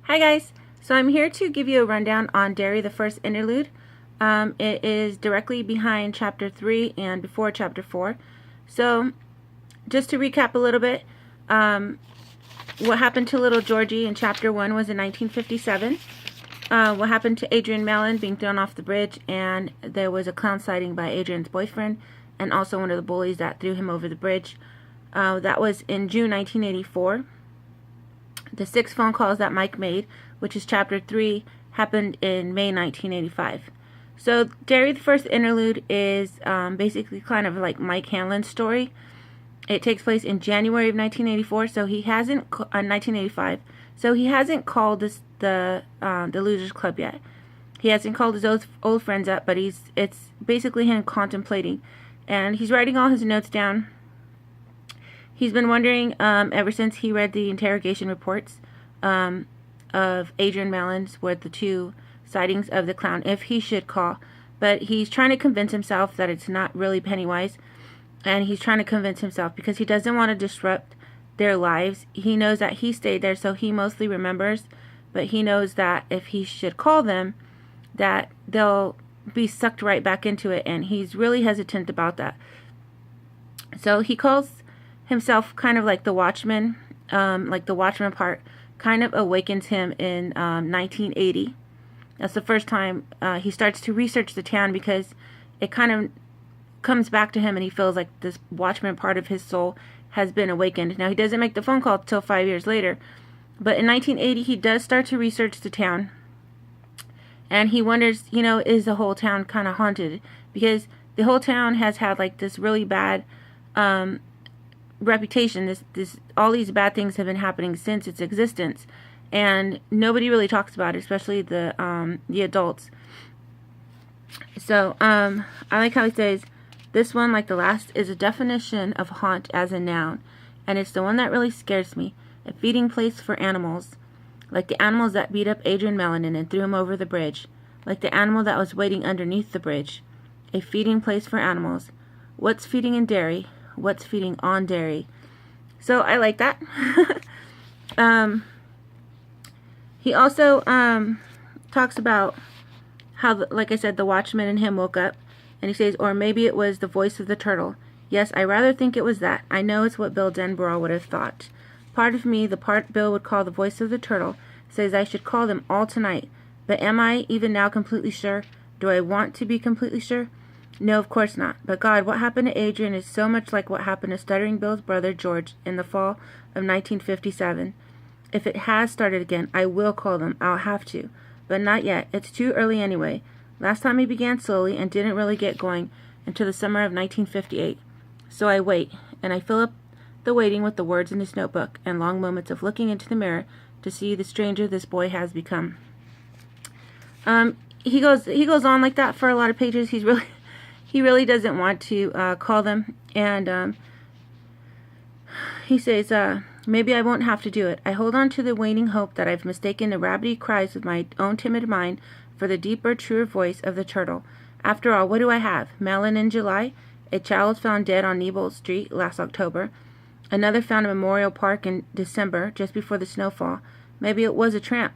Hi guys, so I'm here to give you a rundown on Derry, the First Interlude. It is directly behind Chapter 3 and before Chapter 4. So, just to recap a little bit, what happened to little Georgie in Chapter 1 was in 1957. What happened to Adrian Mellon being thrown off the bridge, and there was a clown sighting by Adrian's boyfriend, and also one of the bullies that threw him over the bridge. That was in June 1984. The 6 phone calls that Mike made, which is Chapter 3, happened in May 1985. So Derry, the First Interlude is basically kind of like Mike Hanlon's story. It takes place in January of 1984, so he hasn't 1985. So he hasn't called the Losers Club yet. He hasn't called his old friends up, but it's basically him contemplating, and he's writing all his notes down. He's been wondering ever since he read the interrogation reports of Adrian Mellon's with the 2 sightings of the clown if he should call. But he's trying to convince himself that it's not really Pennywise. And he's trying to convince himself because he doesn't want to disrupt their lives. He knows that he stayed there, so he mostly remembers. But he knows that if he should call them, that they'll be sucked right back into it. And he's really hesitant about that. So he calls himself kind of like the Watchman, like the Watchman part kind of awakens him in 1980. That's the first time he starts to research the town because it kind of comes back to him and he feels like this Watchman part of his soul has been awakened. Now he doesn't make the phone call until 5 years later, but in 1980 he does start to research the town, and he wonders, is the whole town kind of haunted, because the whole town has had like this really bad reputation. All these bad things have been happening since its existence, and nobody really talks about it, especially the adults. So I like how he says this one, like the last, is a definition of haunt as a noun, and it's the one that really scares me. A feeding place for animals, like the animals that beat up Adrian Mellon and threw him over the bridge, like the animal that was waiting underneath the bridge. A feeding place for animals. What's feeding in Derry? What's feeding on Derry? So I like that. He also talks about how, like I said, the Watchman and him woke up, and he says, or maybe it was the voice of the turtle. Yes, I rather think it was that. I know it's what Bill Denborough would have thought. Part of me, the part Bill would call the voice of the turtle, says I should call them all tonight. But am I even now completely sure? Do I want to be completely sure? No, of course not. But God, what happened to Adrian is so much like what happened to Stuttering Bill's brother George in the fall of 1957. If it has started again, I will call them. I'll have to. But not yet. It's too early anyway. Last time he began slowly and didn't really get going until the summer of 1958. So I wait, and I fill up the waiting with the words in his notebook and long moments of looking into the mirror to see the stranger this boy has become. He goes on like that for a lot of pages. He really doesn't want to call them, and he says, maybe I won't have to do it. I hold on to the waning hope that I've mistaken the rabbity cries of my own timid mind for the deeper, truer voice of the turtle. After all, what do I have? Mellon in July? A child found dead on Nebold Street last October. Another found in Memorial Park in December, just before the snowfall. Maybe it was a tramp,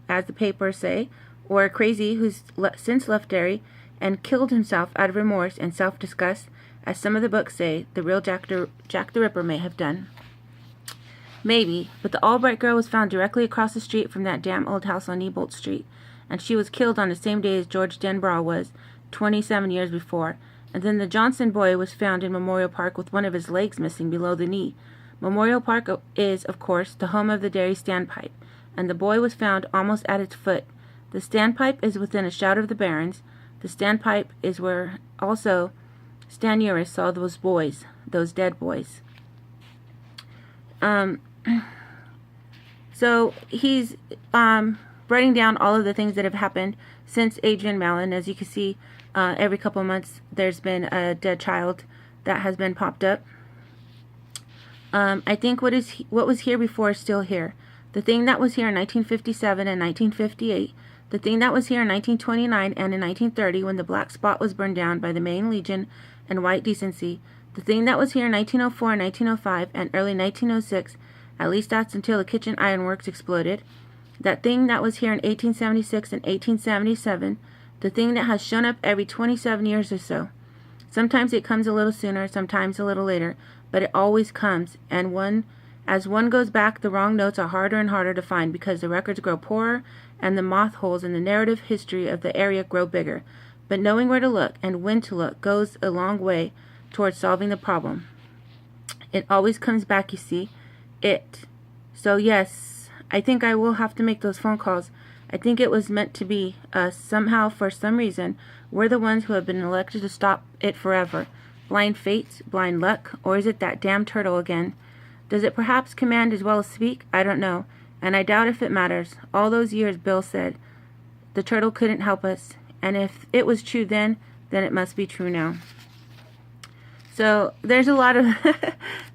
as the papers say, or a crazy who's since left Derry and killed himself out of remorse and self-disgust, as some of the books say the real Jack the Ripper may have done. Maybe, but the Albright girl was found directly across the street from that damn old house on Nebold Street, and she was killed on the same day as George Denborough was, 27 years before. And then the Johnson boy was found in Memorial Park with one of his legs missing below the knee. Memorial Park is, of course, the home of the Derry standpipe, and the boy was found almost at its foot. The standpipe is within a shout of the Barrens. The standpipe is where also Stan Uris saw those boys, those dead boys. So he's writing down all of the things that have happened since Adrian Mellon. As you can see, every couple of months there's been a dead child that has been popped up. I think what was here before is still here. The thing that was here in 1957 and 1958, the thing that was here in 1929 and in 1930 when the Black Spot was burned down by the Maine Legion and White Decency, the thing that was here in 1904 and 1905 and early 1906, at least that's until the kitchen ironworks exploded, That thing that was here in 1876 and 1877, the thing that has shown up every 27 years or so. Sometimes it comes a little sooner, sometimes a little later, but it always comes, and as one goes back, the wrong notes are harder and harder to find because the records grow poorer and the moth holes in the narrative history of the area grow bigger. But knowing where to look and when to look goes a long way towards solving the problem. It always comes back, you see. So yes, I think I will have to make those phone calls. I think it was meant to be. Somehow, for some reason, we're the ones who have been elected to stop it forever. Blind fate, blind luck, or is it that damn turtle again? Does it perhaps command as well as speak? I don't know, and I doubt if it matters. All those years, Bill said, the turtle couldn't help us, and if it was true then it must be true now. So there's a lot of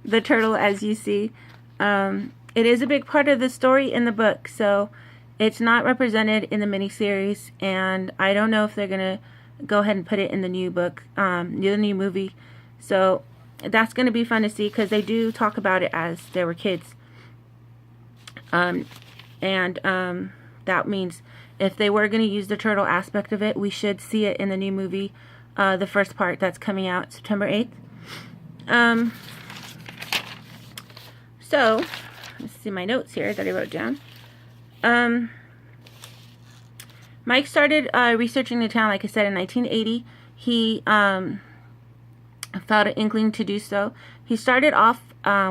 the turtle, as you see. It is a big part of the story in the book, so it's not represented in the miniseries, and I don't know if they're going to go ahead and put it in the new book, the new movie. So that's going to be fun to see because they do talk about it as they were kids. That means if they were going to use the turtle aspect of it, we should see it in the new movie, the first part that's coming out September 8th. So, let's see my notes here that I wrote down. Mike started researching the town, like I said, in 1980. He felt an inkling to do so. He started off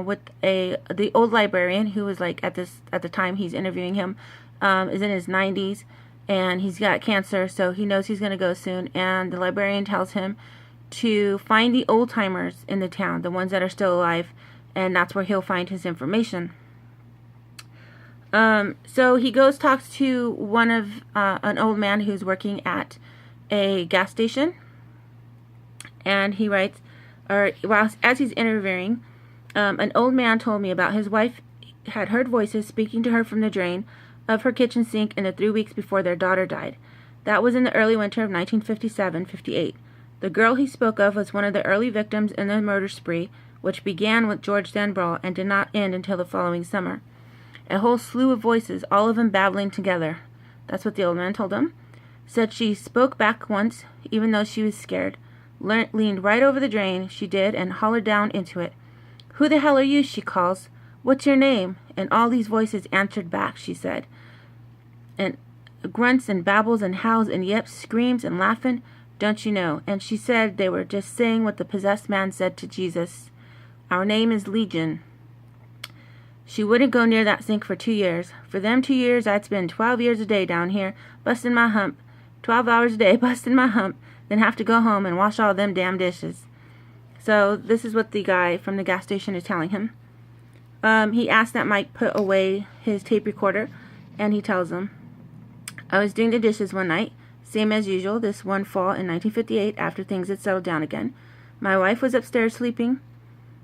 with the old librarian who was like at the time he's interviewing him is in his 90s, and he's got cancer, so he knows he's going to go soon. And the librarian tells him to find the old timers in the town, the ones that are still alive, and that's where he'll find his information. So he talks to an old man who's working at a gas station, and he writes, as he's interviewing, an old man told me about his wife had heard voices speaking to her from the drain of her kitchen sink in the 3 weeks before their daughter died. That was in the early winter of 1957-58. The girl he spoke of was one of the early victims in the murder spree, which began with George Denbrawl and did not end until the following summer. A whole slew of voices, all of them babbling together. That's what the old man told him. Said she spoke back once, even though she was scared. Leaned right over the drain, she did, and hollered down into it. "Who the hell are you?" she calls. "What's your name?" And all these voices answered back, she said. And grunts and babbles and howls and yips, screams and laughing, don't you know? And she said they were just saying what the possessed man said to Jesus. "Our name is Legion." She wouldn't go near that sink for 2 years. For them 2 years, I'd spend 12 years a day down here, busting my hump. 12 hours a day, busting my hump, then have to go home and wash all them damn dishes. So this is what the guy from the gas station is telling him. He asked that Mike put away his tape recorder, and he tells him, "I was doing the dishes one night, same as usual, this one fall in 1958 after things had settled down again. My wife was upstairs sleeping.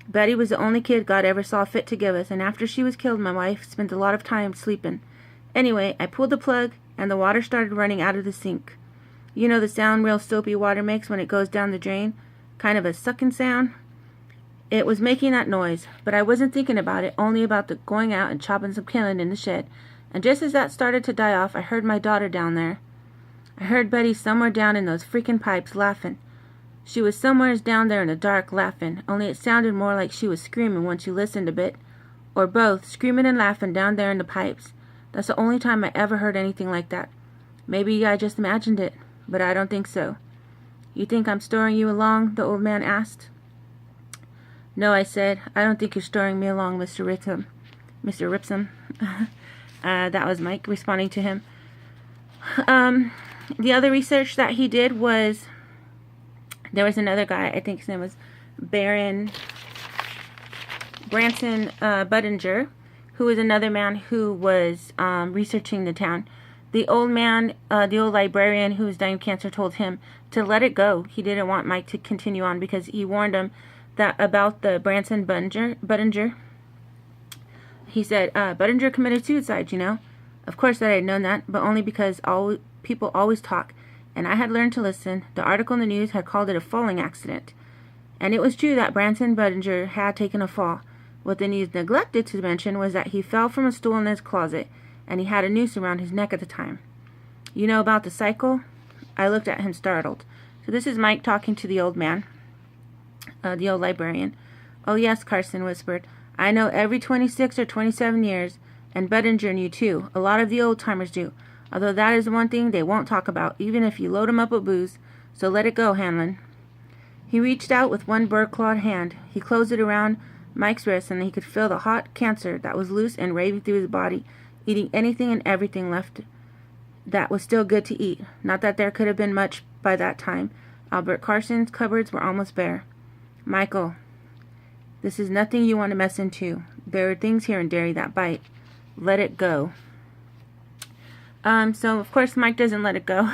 Betty was the only kid God ever saw fit to give us, and after she was killed, my wife spent a lot of time sleeping. Anyway, I pulled the plug, and the water started running out of the sink. You know the sound real soapy water makes when it goes down the drain? Kind of a sucking sound? It was making that noise, but I wasn't thinking about it, only about the going out and chopping some kindling in the shed. And just as that started to die off, I heard my daughter down there. I heard Betty somewhere down in those freaking pipes laughing. She was somewheres down there in the dark laughing, only it sounded more like she was screaming once you listened a bit. Or both, screaming and laughing down there in the pipes. That's the only time I ever heard anything like that. Maybe I just imagined it, but I don't think so." "You think I'm storing you along?" the old man asked. "No," I said. "I don't think you're storing me along, Mr. Ripsum." Mr. Ripsum. That was Mike responding to him. The other research that he did was, there was another guy, I think his name was Branson Budinger, who was another man who was researching the town. The old man, the old librarian who was dying of cancer, told him to let it go. He didn't want Mike to continue on because he warned him that about the Branson Budinger. He said, "Budinger committed suicide, you know." Of course I had known that, but only because people always talk, and I had learned to listen. The article in the news had called it a falling accident. And it was true that Branson Budinger had taken a fall. What the news neglected to mention was that he fell from a stool in his closet, and he had a noose around his neck at the time. You know about the cycle? I looked at him startled. So this is Mike talking to the old man, the old librarian. Oh yes, Carson whispered. I know every 26 or 27 years, and Bettinger knew too. A lot of the old-timers do. Although that is one thing they won't talk about, even if you load 'em up with booze. So let it go, Hanlon. He reached out with one bird-clawed hand. He closed it around Mike's wrist, and he could feel the hot cancer that was loose and raving through his body, eating anything and everything left that was still good to eat. Not that there could have been much by that time. Albert Carson's cupboards were almost bare. Michael, this is nothing you want to mess into. There are things here in Derry that bite. Let it go. So, of course, Mike doesn't let it go.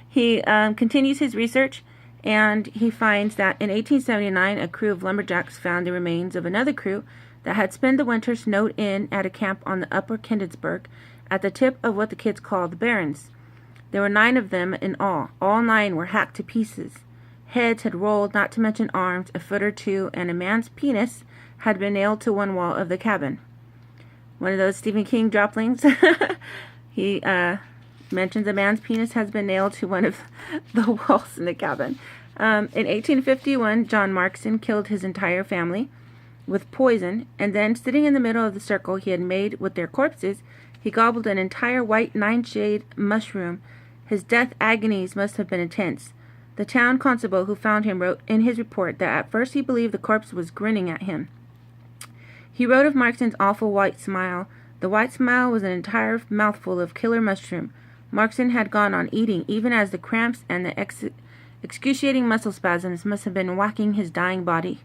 He continues his research, and he finds that in 1879, a crew of lumberjacks found the remains of another crew that had spent the winter snowed in at a camp on the upper Kindensburg at the tip of what the kids call the Barrens. There were 9 of them in all. All 9 were hacked to pieces. Heads had rolled, not to mention arms, a foot or two, and a man's penis had been nailed to one wall of the cabin. One of those Stephen King droplings. He mentions a man's penis has been nailed to one of the walls in the cabin. In 1851, John Markson killed his entire family with poison, and then, sitting in the middle of the circle he had made with their corpses, he gobbled an entire white 9-shade mushroom. His death agonies must have been intense. The town constable who found him wrote in his report that at first he believed the corpse was grinning at him. He wrote of Markson's awful white smile. The white smile was an entire mouthful of killer mushroom. Markson had gone on eating, even as the cramps and the excruciating muscle spasms must have been whacking his dying body.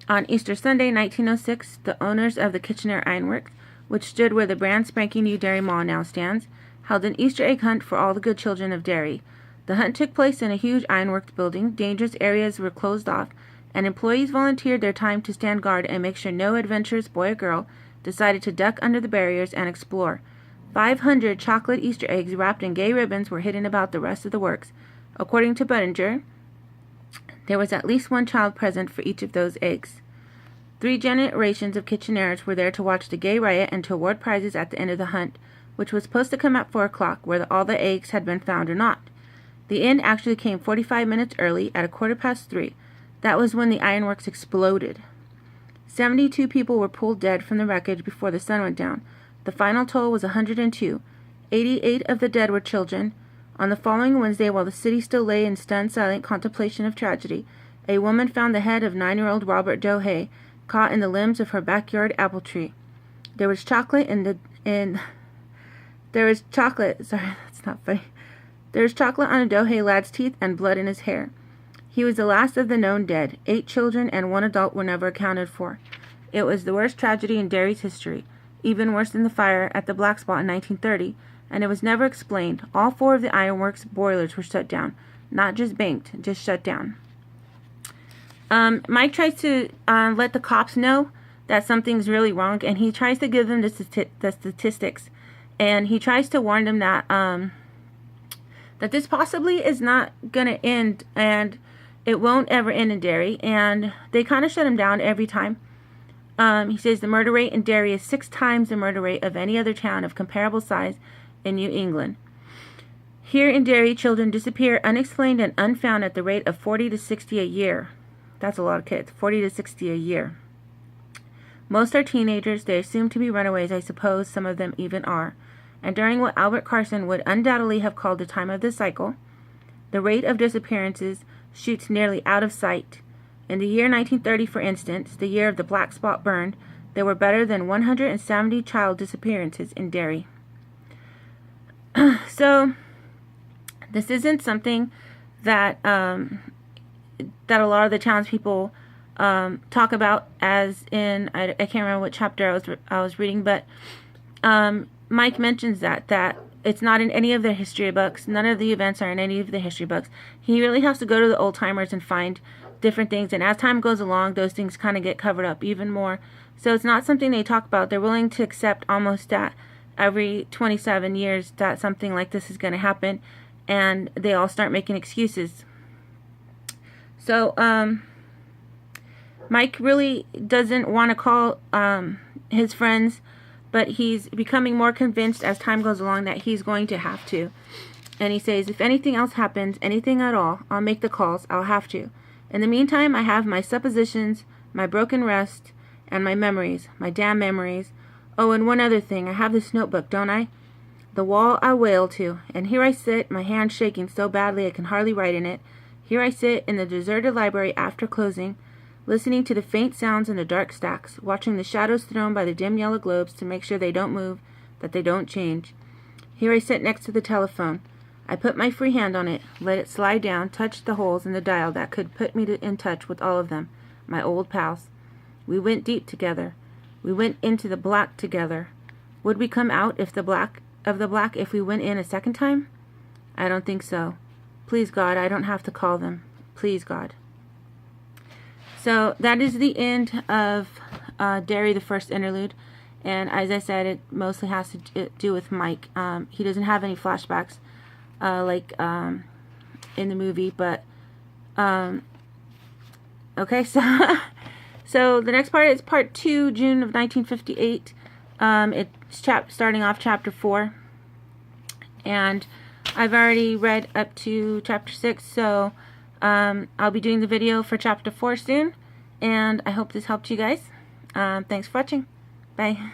On Easter Sunday, 1906, the owners of the Kitchener Ironworks, which stood where the brand spanking new Derry Mall now stands, held an Easter egg hunt for all the good children of Derry. The hunt took place in a huge ironworks building. Dangerous areas were closed off, and employees volunteered their time to stand guard and make sure no adventurous boy or girl decided to duck under the barriers and explore. 500 chocolate Easter eggs wrapped in gay ribbons were hidden about the rest of the works. According to Bettinger, there was at least one child present for each of those eggs. 3 generations of Kitcheners were there to watch the gay riot and to award prizes at the end of the hunt, which was supposed to come at 4 o'clock, whether all the eggs had been found or not. The end actually came 45 minutes early, at 3:15. That was when the ironworks exploded. 72 people were pulled dead from the wreckage before the sun went down. The final toll was 102. 88 of the dead were children. On the following Wednesday, while the city still lay in stunned, silent contemplation of tragedy, a woman found the head of 9-year-old Robert Joe Hay caught in the limbs of her backyard apple tree. There was chocolate sorry, that's not funny. There was chocolate on a Joe Hay lad's teeth and blood in his hair. He was the last of the known dead. 8 children and 1 adult were never accounted for. It was the worst tragedy in Derry's history, even worse than the fire at the Black Spot in 1930, and it was never explained. All 4 of the ironworks boilers were shut down. Not just banked, just shut down. Mike tries to let the cops know that something's really wrong, and he tries to give them the statistics, and he tries to warn them that that this possibly is not going to end, and it won't ever end in Derry, and they kind of shut him down every time. He says the murder rate in Derry is 6 times the murder rate of any other town of comparable size in New England. Here in Derry, children disappear unexplained and unfound at the rate of 40 to 60 a year. That's a lot of kids, 40 to 60 a year. Most are teenagers. They assume to be runaways. I suppose some of them even are. And during what Albert Carson would undoubtedly have called the time of the cycle, the rate of disappearances shoots nearly out of sight. In the year 1930, for instance, the year of the Black Spot burn, there were better than 170 child disappearances in Derry. So, this isn't something that that a lot of the townspeople talk about, as in, I can't remember what chapter I was reading, but Mike mentions that it's not in any of the history books. None of the events are in any of the history books. He really has to go to the old timers and find different things, and as time goes along, those things kind of get covered up even more. So it's not something they talk about. They're willing to accept almost that every 27 years that something like this is going to happen, and they all start making excuses. So Mike really doesn't want to call his friends but he's becoming more convinced as time goes along that he's going to have to. And he says, if anything else happens, anything at all, I'll make the calls. I'll have to. In the meantime, I have my suppositions, my broken rest, and my memories, my damn memories. Oh, and one other thing. I have this notebook, don't I? The wall I wail to. And here I sit, my hand shaking so badly I can hardly write in it. Here I sit in the deserted library after closing, listening to the faint sounds in the dark stacks, watching the shadows thrown by the dim yellow globes to make sure they don't move, that they don't change. Here I sit next to the telephone. I put my free hand on it, let it slide down, touched the holes in the dial that could put me in touch with all of them, my old pals. We went deep together. We went into the black together. Would we come out if if we went in a second time? I don't think so. Please, God, I don't have to call them. Please, God. So that is the end of Derry, the First Interlude. And as I said, it mostly has to do with Mike. He doesn't have any flashbacks like in the movie, but okay, so the next part is part 2, June of 1958. It's starting off chapter 4, and I've already read up to chapter 6, so I'll be doing the video for chapter 4 soon, and I hope this helped you guys. Thanks for watching. Bye.